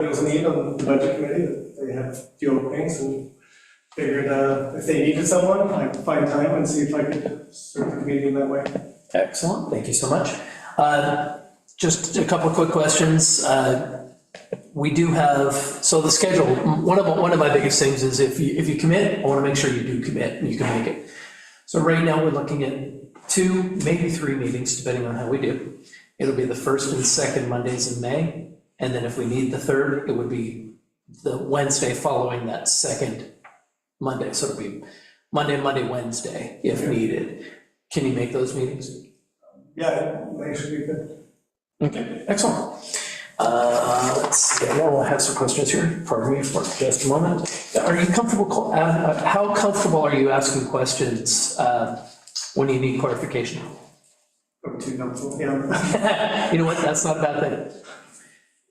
there was a need on the budget committee, that they had a few openings and figured if they needed someone, I'd find time and see if I could serve the committee in that way. Excellent, thank you so much. Just a couple of quick questions. We do have, so the schedule, one of my biggest things is if you commit, I want to make sure you do commit and you can make it. So right now, we're looking at 2, maybe 3 meetings, depending on how we do. It'll be the first and second Mondays in May, and then if we need the third, it would be the Wednesday following that second Monday. So it'll be Monday, Wednesday, if needed. Can you make those meetings? Yeah, they should be good. Okay, excellent. Let's see, I have some questions here, pardon me for just a moment. Are you comfortable, how comfortable are you asking questions when you need clarification? Or too comfortable, yeah. You know what, that's not a bad thing.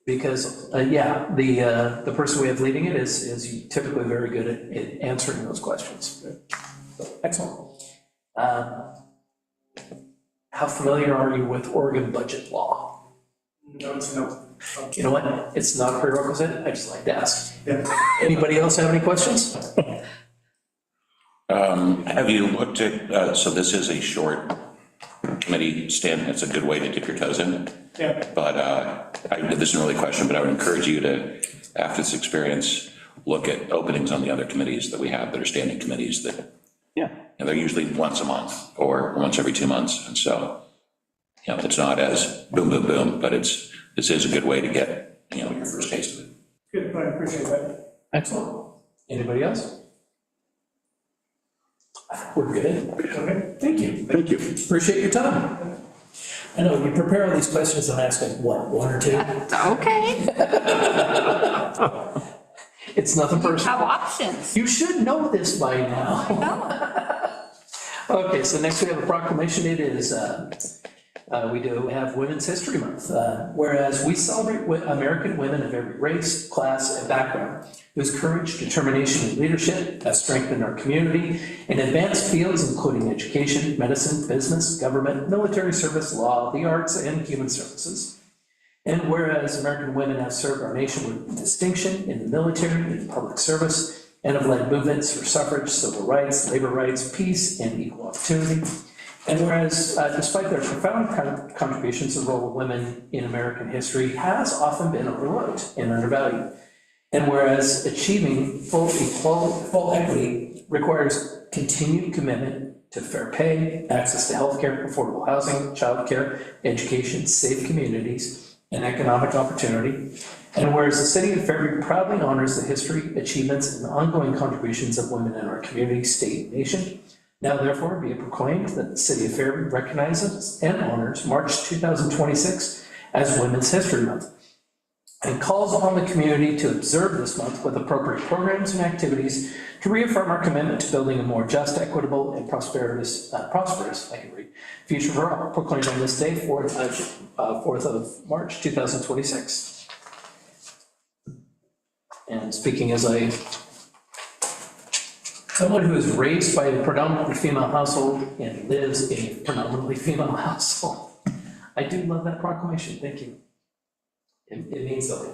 Because, yeah, the person we have leading it is typically very good at answering those questions. Excellent. How familiar are you with Oregon budget law? No, it's no. You know what, it's not a prerequisite, I just like to ask. Yeah. Anybody else have any questions? Have you looked at, so this is a short committee stand, it's a good way to dip your toes in. Yeah. But this isn't really a question, but I would encourage you to, after this experience, look at openings on the other committees that we have that are standing committees that, and they're usually once a month or once every 2 months. And so, you know, it's not as boom, boom, boom, but this is a good way to get, you know, your first taste of it. Good, I appreciate that. Excellent. Anybody else? We're good. Okay. Thank you. Thank you. Appreciate your time. I know, you prepare all these questions and ask like, what, 1 or 2? Okay, It's nothing have personal. options. You should know this by now. No. Okay, so next we have a proclamation. It is, we do have Women's History Month, whereas we celebrate American women of every race, class, and background, whose courage, determination, and leadership have strengthened our community in advanced fields including education, medicine, business, government, military service, law, the arts, and human services. And whereas American women have served our nation with distinction in the military and public service, and have led movements for suffrage, civil rights, labor rights, peace, and equal opportunity. And whereas, despite their profound contributions, the role of women in American history has often been overlooked and undervalued. And whereas achieving full equity requires continued commitment to fair pay, access to healthcare, affordable housing, childcare, education, safe communities, and economic opportunity. And whereas the city of Fairview proudly honors the history, achievements, and ongoing contributions of women in our community, state, and nation, now therefore be it proclaimed that the city of Fairview recognizes and honors March 2026 as Women's History Month, and calls upon the community to observe this month with appropriate programs and activities to reaffirm our commitment to building a more just, equitable, and prosperous future for all, proclaimed on this day, 4th of March 2026. And speaking as someone who is raised by a predominantly female household and lives in a predominantly female household, I do love that proclamation, thank you. It means something.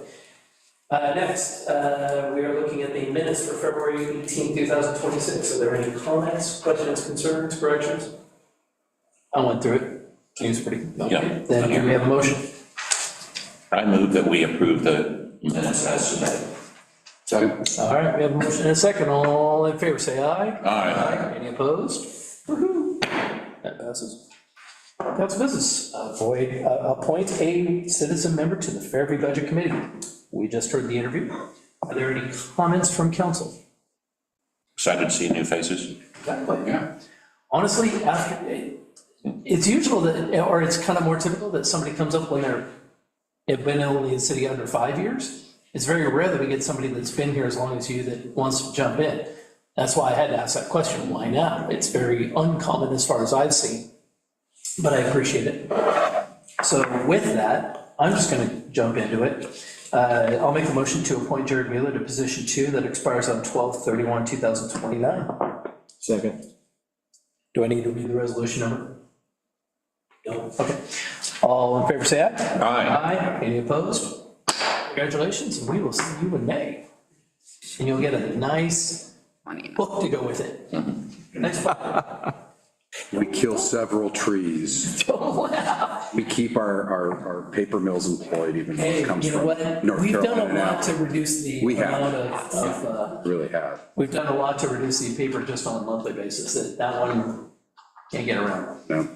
Next, we are looking at the minutes for February 18, 2026. Are there any comments, questions, concerns, corrections? I went through it. Seems pretty, okay. Yeah. Then do we have a motion? I move that we approve the minutes as submitted. Second. All right, we have a motion and a second. All in favor, say aye. Aye. Any opposed? Woo-hoo. That passes. Council business, appoint a citizen member to the Fairview Budget Committee. We just heard the interview. Are there any comments from council? Excited to see new faces. Exactly. Yeah. Honestly, it's usual that, or it's kind of more typical that somebody comes up when they've been only in the city under 5 years. It's very rare that we get somebody that's been here as long as you that wants to jump in. That's why I had to ask that question, why now? It's very uncommon as far as I've seen, but I appreciate it. So with that, I'm just gonna jump into it. I'll make a motion to appoint Jared Mueller to position 2 that expires on 12/31/2029. Second. Do I need to read the resolution number? No, okay. All in favor, say aye. Aye. Aye, any opposed? congratulations, and we will see you in May. And you'll get a nice book to go with it. Nice book. We kill several trees. Oh, wow. We keep our paper mills employed even though Hey, it comes you know from what? North We've done Carolina. a lot to reduce the We have. amount of, Really have. we've done a lot to reduce the paper just on a monthly basis, that one can't get around. No.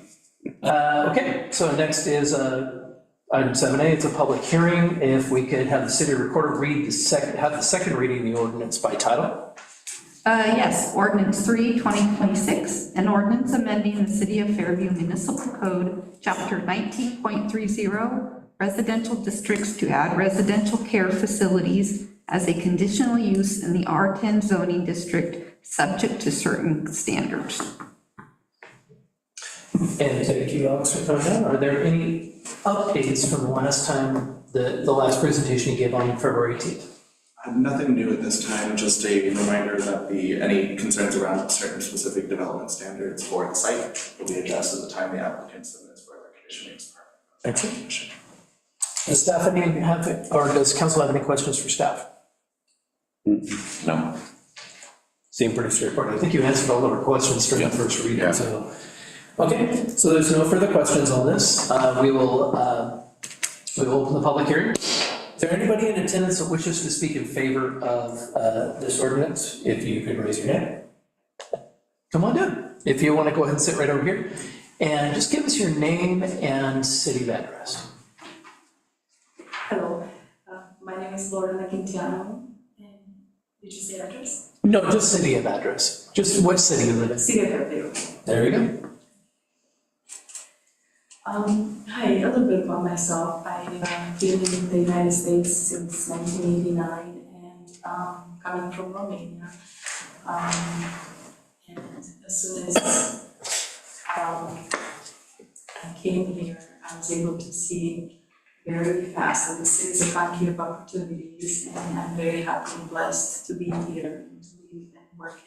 Okay, so next is item 7A, it's a public hearing. If we could have the city recorder read have the second reading of the ordinance by title. Yes, ordinance 3, 2026, an ordinance amending the City of Fairview Municipal Code, Chapter 19.30, residential districts to add residential care facilities as a conditional use in the R10 zoning district, subject to certain standards. And thank you, Alex, for coming down. Are there any updates from the last time, the last presentation you gave on February 18th? Nothing new at this time, just a reminder that any concerns around certain specific development standards for the site will be addressed at the time the applicant submits for their conditioning permit. Excellent. Does staff does council have any questions for staff? No? Seemed pretty straightforward. I think you answered all of our questions during the first reading, Yeah. so. Okay, so there's no further questions on this. We will open the public hearing. Is there anybody in attendance that wishes to speak in favor of this ordinance? If you could raise your hand. Come on down. If you want to go ahead and sit right over here. And just give us your name and city of address. Hello, my name is Lorena Quintiano, and did you say address? No, just city of address. Just what city you live in. City of Fairview. There you go. Hi, a little bit about myself. I've been in the United States since 1989 and coming from Romania. And as soon as I came here, I was able to see very fast that this is a country of opportunities, and I'm very happy and blessed to be here and to live and work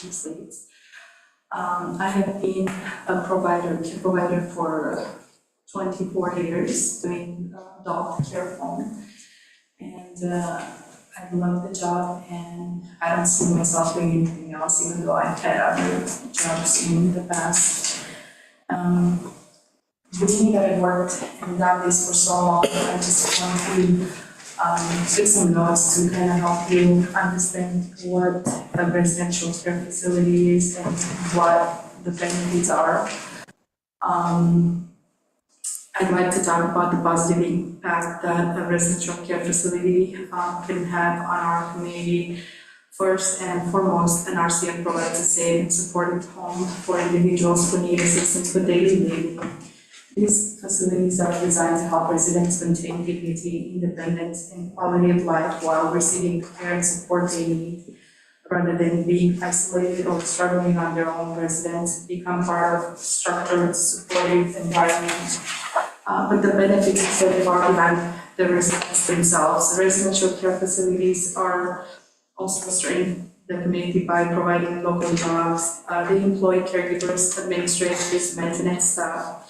in the States. I have been a care provider for 24 years doing adult care home, and I love the job, and I don't see myself doing anything else, even though I've had other jobs in the past. Being that I've worked and done this for so long, I just want to take some notes to kind of help you understand what a residential care facility is and what the benefits are. I'd like to talk about the positive impact that a residential care facility can have on our community. First and foremost, an RCF provides a safe and supportive home for individuals who need assistance with daily living. These facilities are designed to help residents maintain dignity, independence, and quality of life while receiving the care and support they need, rather than being isolated or struggling on their own. Residents become part of a structured, supportive environment. But the benefits that are behind the residents themselves. The residential care facilities are also strengthening the community by providing local jobs. They employ caregivers, administrators, maintenance staff,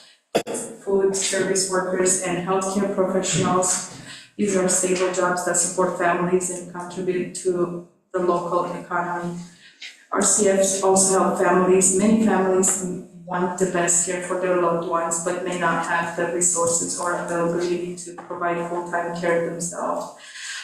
food service workers, and healthcare professionals. These are stable jobs that support families and contribute to the local economy. RCFs also help families. Many families want the best care for their loved ones, but may not have the resources or availability to provide full-time care themselves.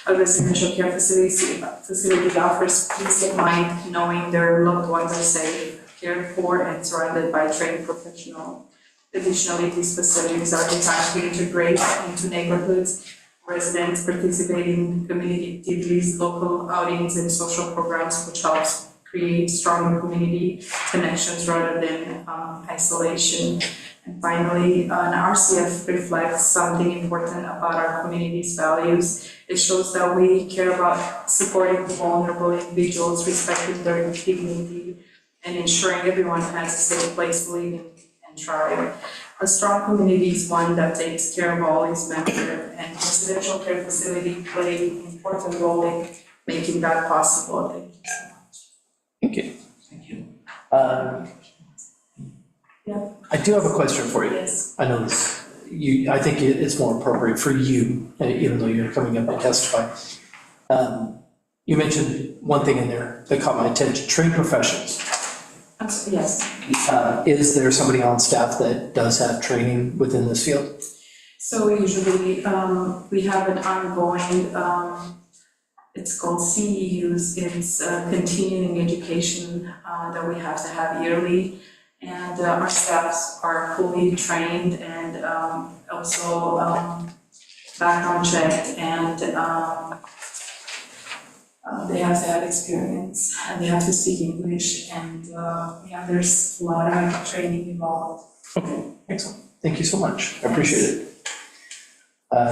A residential care facility offers peace of mind knowing their loved ones are safe, cared for, and surrounded by trained professionals. Additionally, these facilities are designed to integrate into neighborhoods. Residents participate in community activities, local outings, and social programs, which helps create stronger community connections rather than isolation. And finally, an RCF reflects something important about our community's values. It shows that we care about supporting vulnerable individuals, respecting their dignity, and ensuring everyone has a safe place to live and thrive. A strong community is one that takes care of all its members, and residential care facility play an important role in making that possible. Thank you so much. Thank you. Thank you. Yeah. I do have a question for you. Yes. I know this I think it's more appropriate for you, even though you're coming up to testify. You mentioned one thing in there that caught my attention, trained professionals. Yes. Is there somebody on staff that does have training within this field? So usually, we have an ongoing, it's called CEUs, it's continuing education that we have to have yearly. And our staffs are fully trained and also background checked, and they have to have experience and they have to speak English, and yeah, there's a lot of training involved. Okay, excellent. Thank you so much. I appreciate it.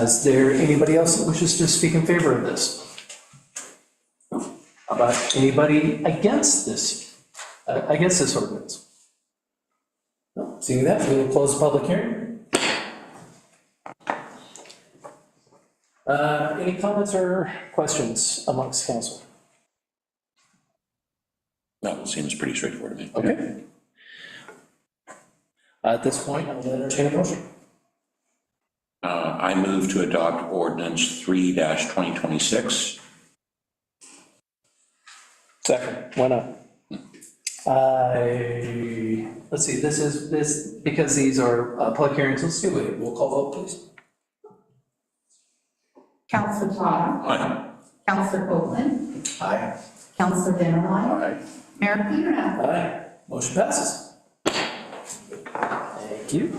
Is there anybody else that wishes to speak in favor of this? How about anybody against this ordinance? No, seeing that, we will close the public hearing. Any comments or questions amongst council? No, it seems pretty straightforward to me. Okay. At this point, I will entertain a motion. I move to adopt ordinance 3-2026. Second. Why not? Let's see, this, because these are public hearings, let's do it. Roll call vote, please. Counselor Todd. Aye. Counselor Copeland. Aye. Counselor Dennerlein. Aye. Mayor Peter. Aye. Motion passes. Thank you.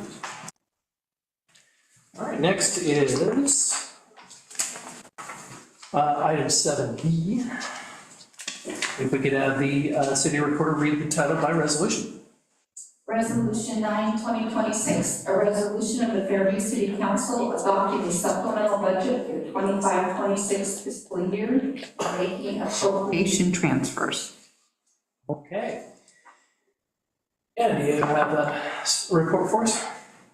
All right, next is item 7B. If we could have the city recorder read the title by resolution. Resolution 9/2026, a resolution of the Fairview City Council adopting a supplemental budget for 25-26 fiscal year, making appropriation transfers. Okay. And do you have a report for us?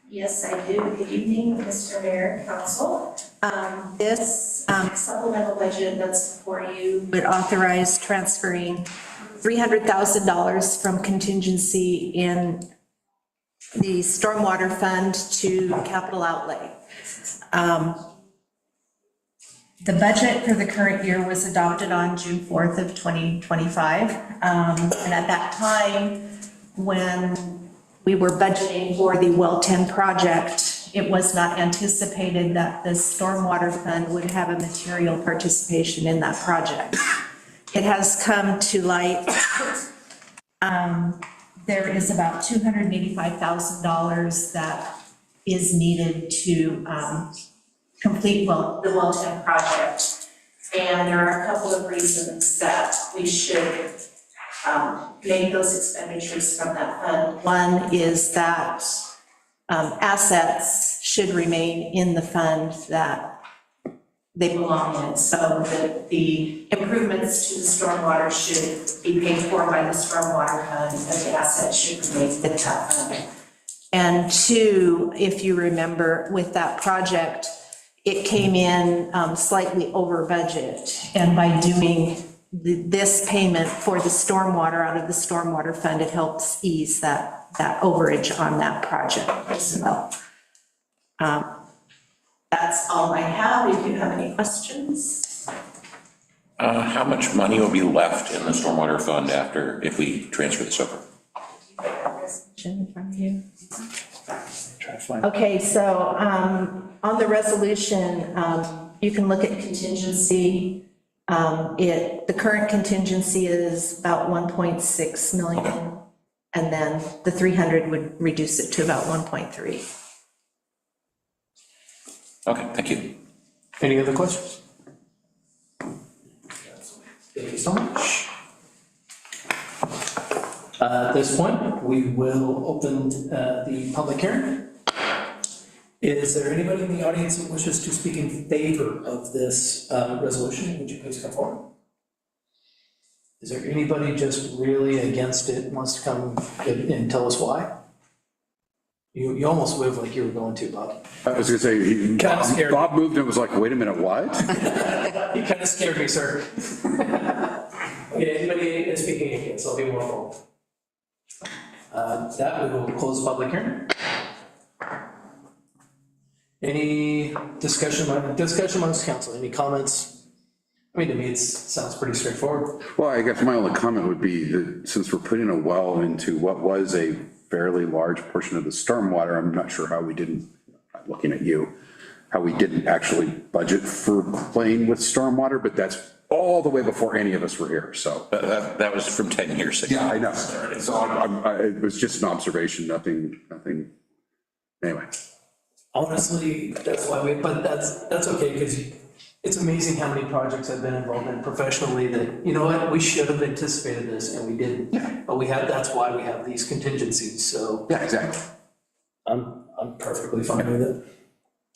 Yes, I do. Good evening, Mr. Mayor and Council. This supplemental budget that's before you would authorize transferring $300,000 from contingency in the stormwater fund to capital outlay. The budget for the current year was adopted on June 4th of 2025. And at that time, when we were budgeting for the Well 10 project, it was not anticipated that the stormwater fund would have a material participation in that project. It has come to light. There is about $285,000 that is needed to complete the Well 10 project. And there are a couple of reasons that we should make those expenditures from that fund. One is that assets should remain in the fund that they belong in, so that the improvements to the stormwater should be paid for by the stormwater fund, and the assets should remain in that fund. And two, if you remember, with that project, it came in slightly over budget, and by doing this payment for the stormwater out of the stormwater fund, it helps ease that overage on that project as well. That's all I have. If you have any questions. How much money will be left in the stormwater fund if we transfer this over? In front of you. Try to find. Okay, so on the resolution, you can look at contingency. The current contingency is about 1.6 million, and then the 300 would reduce it to about 1.3. Okay, thank you. Any other questions? Thank you so much. At this point, we will open the public hearing. Is there anybody in the audience that wishes to speak in favor of this resolution? Would you please come forward? Is there anybody just really against it, wants to come and tell us why? You almost moved like you were going to, Bob. I was gonna say, Kinda scared. Bob moved and was like, wait a minute, what? You kind of scared me, sir. Okay, anybody speaking against, I'll be more forward. That we will close the public hearing. Any discussion amongst council, any comments? I mean, to me, it sounds pretty straightforward. Well, I guess my only comment would be that since we're putting a well into what was a fairly large portion of the stormwater, I'm not sure how we didn't, I'm looking at you, how we didn't actually budget for playing with stormwater, but that's all the way before any of us were here, so. That was from 10 years ago. Yeah, I know. So it was just an observation, nothing, anyway. Honestly, that's why but that's okay, because it's amazing how many projects I've been involved in professionally that, you know what, we should have anticipated this and we didn't. Yeah. But that's why we have these contingencies, so Yeah, exactly. I'm perfectly fine with it.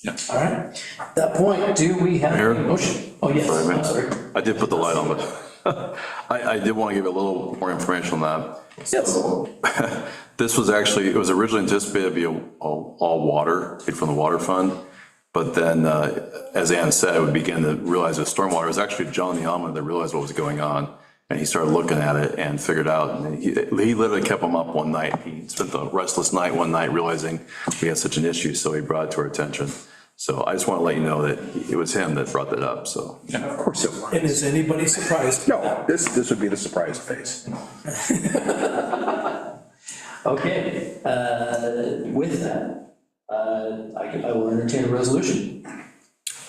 Yeah. All right, at that point, do we have a motion? Oh, yes, I'm sorry. I did put the light on, but I did want to give a little more information on that. Yes. This was actually, it was originally anticipated to be all water, paid from the water fund. But then, as Ann said, we began to realize that stormwater, it was actually John the Almond that realized what was going on. And he started looking at it and figured out, and he literally kept him up one night. He spent the restless night one night realizing we had such an issue, so he brought it to our attention. So I just want to let you know that it was him that brought that up, so. Of course it was. And is anybody surprised? No, this would be the surprise face. Okay, with that, I will entertain a resolution.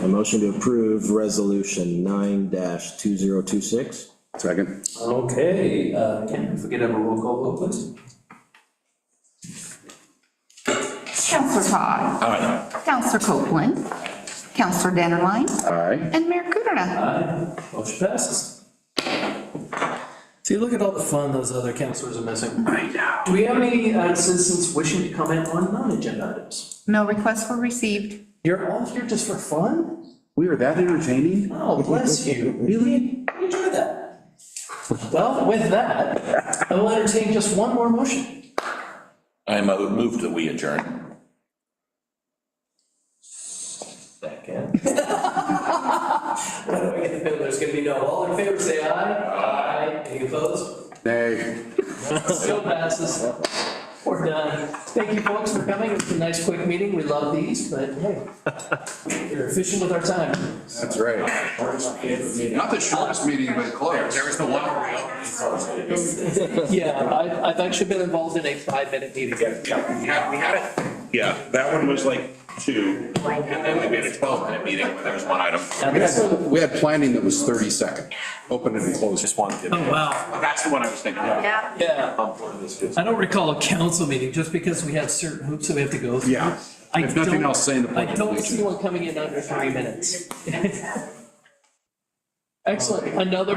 A motion to approve resolution 9-2026. Second. Okay, can we forget have a roll call vote, please? Counselor Todd. Aye. Counselor Copeland. Counselor Dennerlein. Aye. And Mayor Kuderda. Aye, motion passes. See, look at all the fun those other councilors are missing. I know. Do we have any citizens wishing to comment on non-agenda items? No requests were received. You're all here just for fun? We are that entertaining? Oh, bless you. Really? Enjoy that. Well, with that, I will entertain just one more motion. I moved that we adjourn. Second. Why do I get the feeling there's gonna be no? All in favor, say aye. Aye. Any opposed? Nay. Still passes. We're done. Thank you, folks, for coming. It's a nice, quick meeting. We love these, but hey, you're efficient with our time. That's right. Not the shortest meeting, but close. There was the one where we Yeah, I've actually been involved in a 5-minute meeting. Yeah, we had it. Yeah, that one was like 2, and then we made a 12-minute meeting where there was one item. We had planning that was 30 seconds, open and close. Just wanted to. Oh, wow. That's the one I was thinking of. Yeah. I don't recall a council meeting, just because we had certain hoops that we have to go through. Yeah. I If nothing don't- else, saying the I pledge of don't allegiance. see one coming in under 3 minutes. Excellent. Another